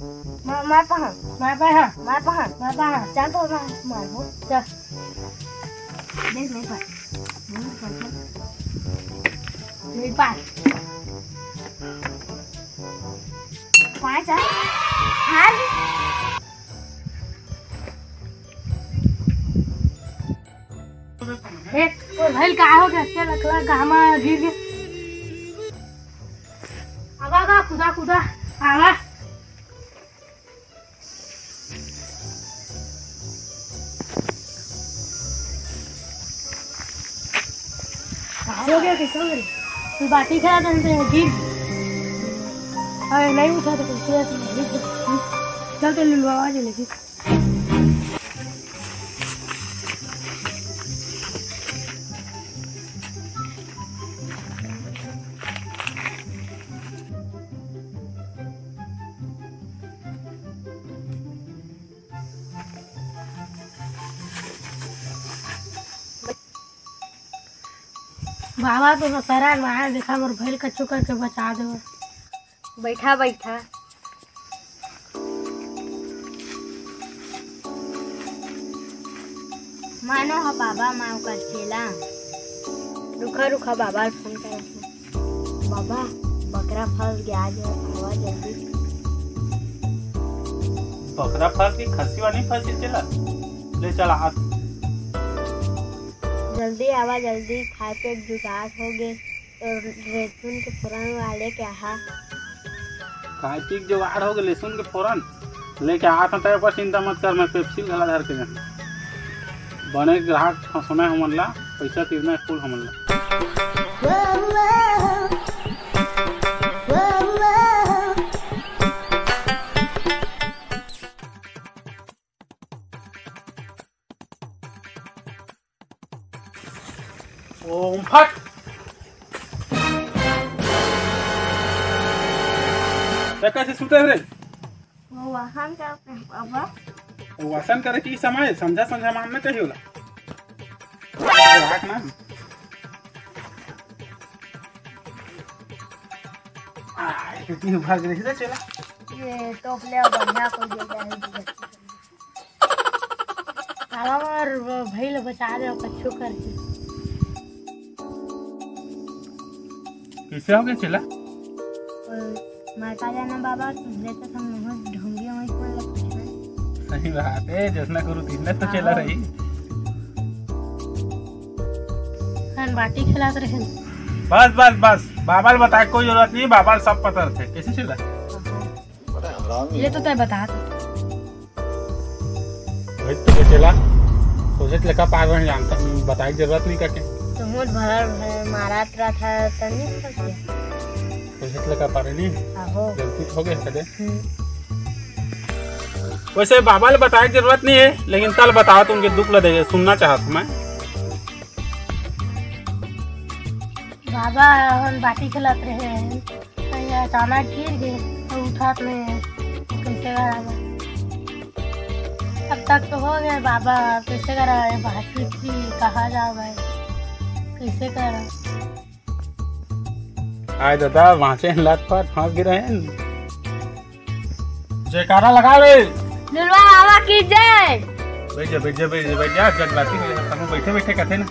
मैं पहा चल तो मारो चल देख नहीं पाए पाए चल हाल भाई का हो गया क्या रखला गामा गिर गया आवा खुदा आवा हो गया कैसे हो गया तू बाटी खा दे गिर अरे नहीं उठा तो चल तो लुलवा आ लेगी बाबा तो सारा माया देखा मोर भैल कच्चू करके बचा दे बैठा मानो हा बाबा माँ का चेला रुखा बाबा फोन कर बाबा बकरा फंस गया आज आवा जल्दी बकरा फंस गई खस्सी वाली फंसी चला ले चला हाथ जल्दी आवा जल्दी खाए पे जुगाड़ हो गए और लहसुन के फोरन वाले क्या हा खाए पी जुगाड़ हो गए लहसुन के फोरन लेके हाथ में पर चिंता मत कर मैं पेप्सी घला धर के बने ग्राहक समय हमन ला पैसा तीरना फूल हमन ला ओम फट कैसे सुते रे वो वाहन का बाबा वासन करे की समय समझा मानना चाहिए होला राख ना कितनी भाग रही है चला ये टोपले बढ़िया को दे जाए और भैल बचा दे कच्चू करके कैसे हो गया चला माता जाना बाबा तुझे तो हम ढूंढी वहीं पर लगते सही बात है जैसा करूँ तीन तो चला रही खान बाटी खिलाते रहे बस बाबा बताए कोई जरूरत नहीं बाबा सब पता थे कैसे चला ये तो तय बता भाई तो चला सोचे लगा पागल जानता बताई जरूरत नहीं करके तुम भर मारा था तनी सोचे लगा पा रही आहो गलती हो गई कदे वैसे बाबा ने बताए जरूरत नहीं है लेकिन कल बताओ तो उनके दुख लगे सुनना चाहता मैं बाबा हम बाटी खिलाते रहे अचानक गिर गए तो उठा में कैसे करा अब तक तो हो गए बाबा कैसे करा बाटी थी कहा जाओ भाई कैसे करा आए दादा वहां से लटपट फंस गिरे हैं जयकारा लगा रे लुलवा बाबा की जय बैठ जा जगराती हम बैठे कथे ना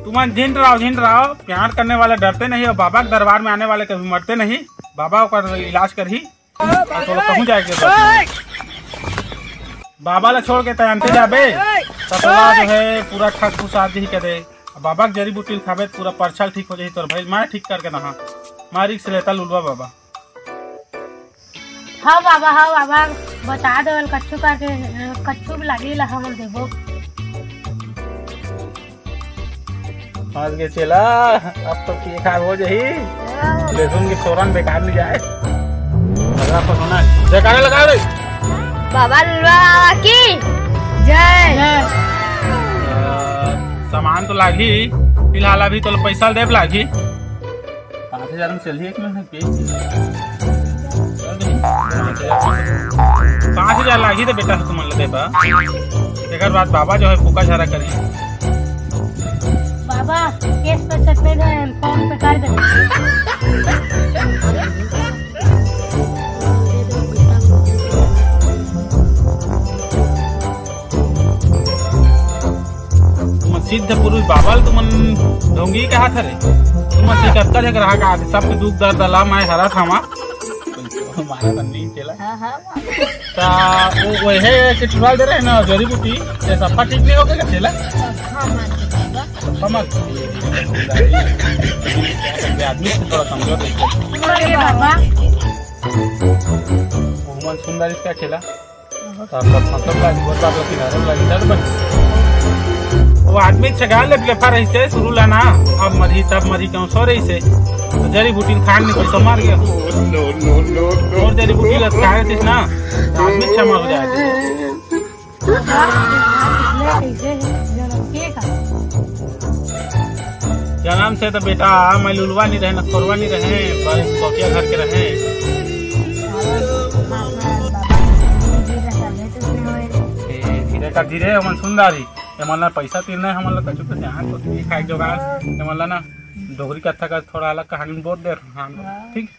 तुम झिंड रहो प्यार करने वाले डरते नहीं और बाबा के दरबार में आने वाले कभी मरते नहीं बाबा का इलाज कर ही थोड़ा पहुंच जाएगा बाबा ला छोड़ के तयंते जाबे ततवा जो है पूरा ठग फुसाद ही करे बाबा के जड़ी बूटी खाबे पूरा परछल ठीक हो जाए तोर भाई मैं ठीक करके नहा मैं रिक्स लेता लुलवा बाबा हाँ बाबा बता दो कच्चू करके कच्चू भी लगे ला हम देबो फंस गए चला अब तो की खा हो जाही लहसुन के फोरन बेकार नहीं जाए लगा फसना जयकारा लगा रे बाबा लुलवा की जय सामान तो लागी फिलहाल अभी तो पैसा देव लागी 5000 में चलिए एक महीने 5000 लागी तो बेटा तुम ले देबा एक बाद बाबा जो है फूका झारा करी बाबा केस पे सकते हैं फोन पे कर दे सिद्ध पुरुष बाबा तुम ढोंगी कहा था रे तुम सिकत्तर है ग्राहक आदि सबके दुख दर्द ला मैं हरा था हमारा नहीं चला ता वो है कि चुरा दे रहे हैं ना जड़ी बूटी ये सफा ठीक नहीं होगा क्या चला मत आदमी थोड़ा कमजोर है बाबा मोहम्मद सुंदर इसका खेला मतलब वो आदमी छगाल ले लेफा रही से शुरू लाना अब मरी तब मरी क्यों सो रही से तो जड़ी बूटी खान नहीं पैसा मार गया और जड़ी बूटी खाए थी ना तो आदमी अच्छा मर जाए जन्म से तो बेटा मैं लुलवा नहीं रहे न खोरवा नहीं रहे बकिया घर के रहे धीरे का धीरे हमन सुंदरी हमन पैसा तीरना हमन ला कछु यहाँ तो खाए जोगाड़ हमन ला ना डोगरी कथा का थोड़ा अलग कहानी बोल दे ठीक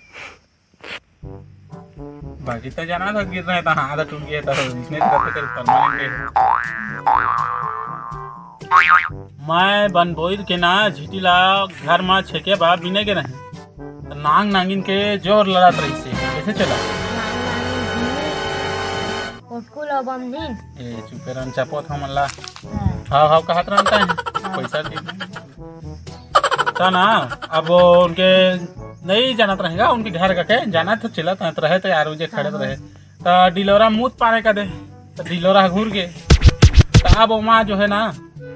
बाकी तो जाना था गिर रहे था हाथ टूट गया था इसने परमानेंट मैं बनबोई के ना झीटीला घर में छेके बा बिने के रहे तो नांग नांगिन के जोर लड़त रही से कैसे चला ए चुपे रन चपोत हमला हां हां कहत रहता है पैसा दे ता ना अब उनके नहीं जानत रहेगा उनके घर का के जाना तो चला तो रहे तो यार मुझे खड़े रहे तो डिलोरा मूत पाने का दे तो डिलोरा घूर के तो अब वहाँ जो है ना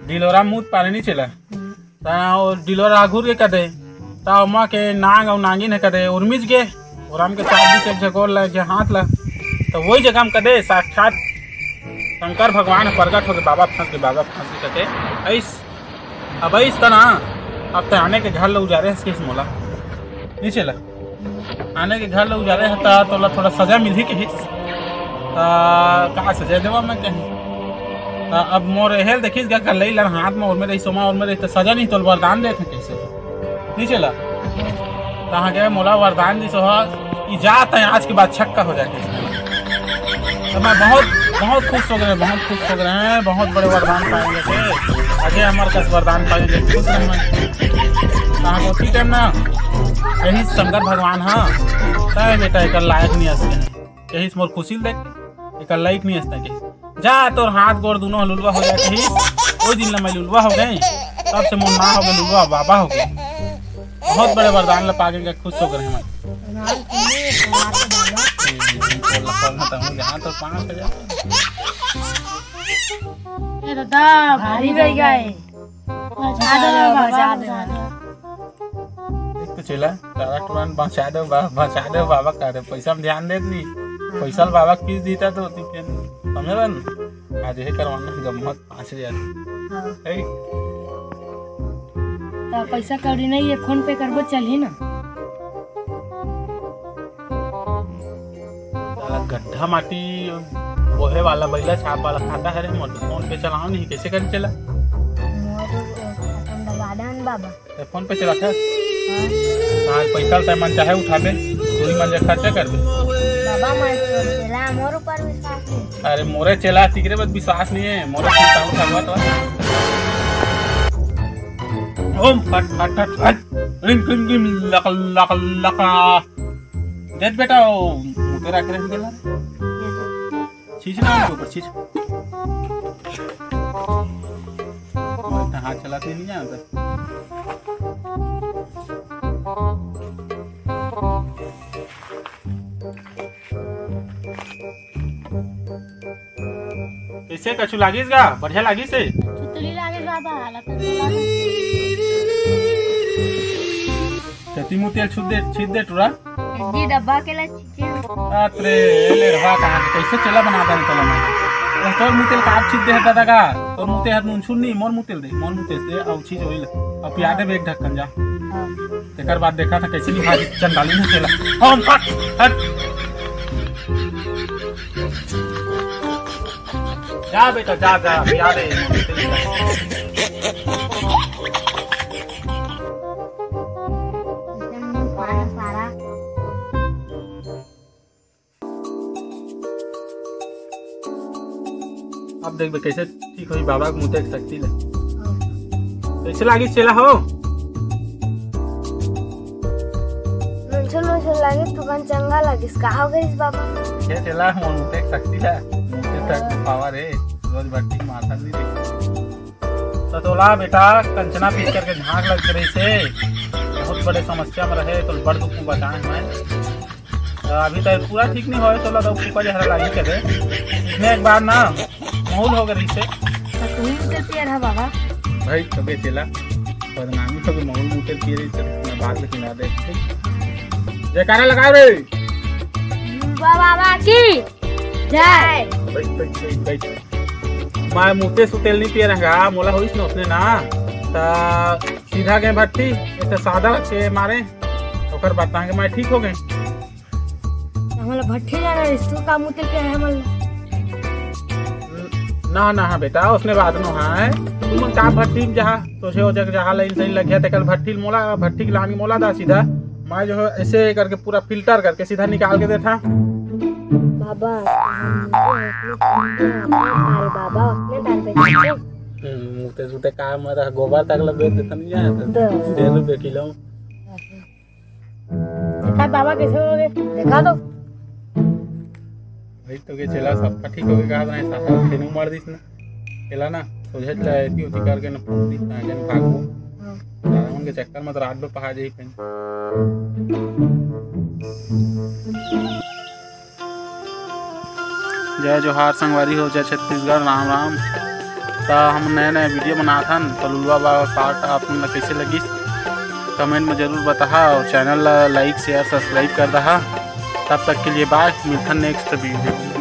डिलोरा मूत पाने नहीं चला तो डिलोरा घूर के कदे तो वहाँ के नांग और नांगिन है कदे उर्मिज के और हम के चार से जगोर लगे हाथ ला तो वही जगह हम कदे साक्षात शंकर भगवान प्रकट हो गए बाबा फंस के कदे ऐस अब ऐस तना अब तो आने के घर लोग जा रहे हैं किस मोला नहीं चला आने के घर लोग जा रहे हैं तो थोड़ा सजा मिल ही के ही कहाँ सजा देवा मैं कहीं अब मोर हेल देखिस क्या कर लई लड़ हाथ में और मेरे सोमा और मेरे तो सजा नहीं तो वरदान दे थे कैसे नहीं चला कहाँ गए मोला वरदान दी सोहा जात है आज के बाद छक्का हो जाए तो मैं बहुत खुश हो गए हैं बहुत बड़े वरदान पाएंगे थे अजय हमारे पास वरदान पाएंगे खुश रहे मैं कहाँ को ठीक टाइम ना यही शंकर भगवान हाँ तय बेटा एक लायक नहीं हंसते हैं यही मोर खुशी देख एक लायक नहीं हंसता के जा तोर हाथ गोड़ दोनों लुलवा हो जाए कहीं कोई दिन मैं लुलवा हो गई तब से मोर ना हो गए लुलवा बाबा हो गए बहुत बड़े वरदान ला पागे के खुश हो गए मैं तो 5,000 भारी रह गए तो चला तारा तुरंत बचा दो बाबा का पैसा में ध्यान दे नहीं पैसा बाबा किस देता तो समझ रहा ना आज ये करवाना गम्मत 5,000 पैसा कौड़ी नहीं है फोन पे करबो चली ना गड्ढा माटी बोहे वाला बैला छाप वाला खाता है रे फोन पे चलाओ नहीं कैसे कर चला बाबा फोन पे चला था हाँ पैसा तो मन चाहे उठा दे पूरी मन खर्चा कर दे बाबा मोर ऊपर विश्वास नहीं अरे मोरे चला तिकरे बस विश्वास नहीं है मोरे चिंता उठा तो ओम फट फट फट फट ring ring ring luck luck luck देख बेटा मुझे रख रहे हैं चीज ना ऊपर चीज हाथ चलाते नहीं आता कैसे कछु लागिस गा बढ़िया लागिस है छुतली लागिस बाबा हालत तती मुतेल छीद दे टुरा जी डब्बा के ला छीचे अरे ले रहा कहां कैसे चला बना दे तला मैं तोर मुतेल काट छीद दे दादा का तोर मुते हाथ मुन छुन नहीं मोर मुतेल दे और चीज होइल अब प्यादे बेग ढक्कन जा तेकर बाद देखा था कैसे निभा चंडाली में चला हम फट हट जा बेटा जा प्यादे अब देख कैसे ठीक हुई बाबा को मुँह देख सकती है कैसे लागी चेला हो? मुझे लगे थोड़ा चंगा लगिस का हो गइस बाबा। ये चेला मोटे शक्ति है, मोटे तक पावर है, रोज भट्टी माथा नहीं देख। तो तोला बेटा कंचना पीस करके झांक लग रही से बहुत बड़े समस्या में रहे तो बड़ दुख में बचाए मैं। अभी तक पूरा ठीक नहीं होए तो ऊपर जहरा लागी करे इसने एक बार ना माहौल हो गई से तुम्हें उतर पियर है बाबा भाई कभी चला बदनामी कभी माहौल बूटे पिए रही से बात लेकिन ना दे जयकारा लगा रे बाबा की जय। मैं मुते सुतेल नहीं पिए रहेगा मोला होइस न उसने ना ता सीधा गए भट्टी एक सादा के मारे ओकर बताएंगे मैं ठीक हो गए। हमला भट्टी जाना रिश्तों का मुते पे है हमला ना ना हाँ बेटा उसने बात नो है तुम का भट्टी जहाँ सोचे हो जगह जहाँ लाइन सही लग गया तेकल भट्टी मोला भट्टी की लानी मोला दा सीधा मैं जो है ऐसे करके पूरा फिल्टर करके सीधा निकाल के देता बाबा। अरे बाबा अपने दान पे मुते सुते का मत गोबर तक लगे देता नहीं जाए 1.5 रुपए किलो। देखा बाबा कैसे हो गए देखा दो भाई तो के चला सब ठीक हो गया कहा ना सासा खेनु मार दिस ना चला ना सोझे लेती होती करके ना फोन दी ना जन भागो सावन के चक्कर में रात में पहा जाई पेन। जय जोहार संगवारी हो जय छत्तीसगढ़ राम राम। तो हम नए नए वीडियो बनाथन तो लुलुआ बाबा पार्ट आपने कैसे लगी कमेंट में जरूर बता और चैनल लाइक शेयर सब्सक्राइब कर दहा। तब तक के लिए बाय मिलता नेक्स्ट वीडियो।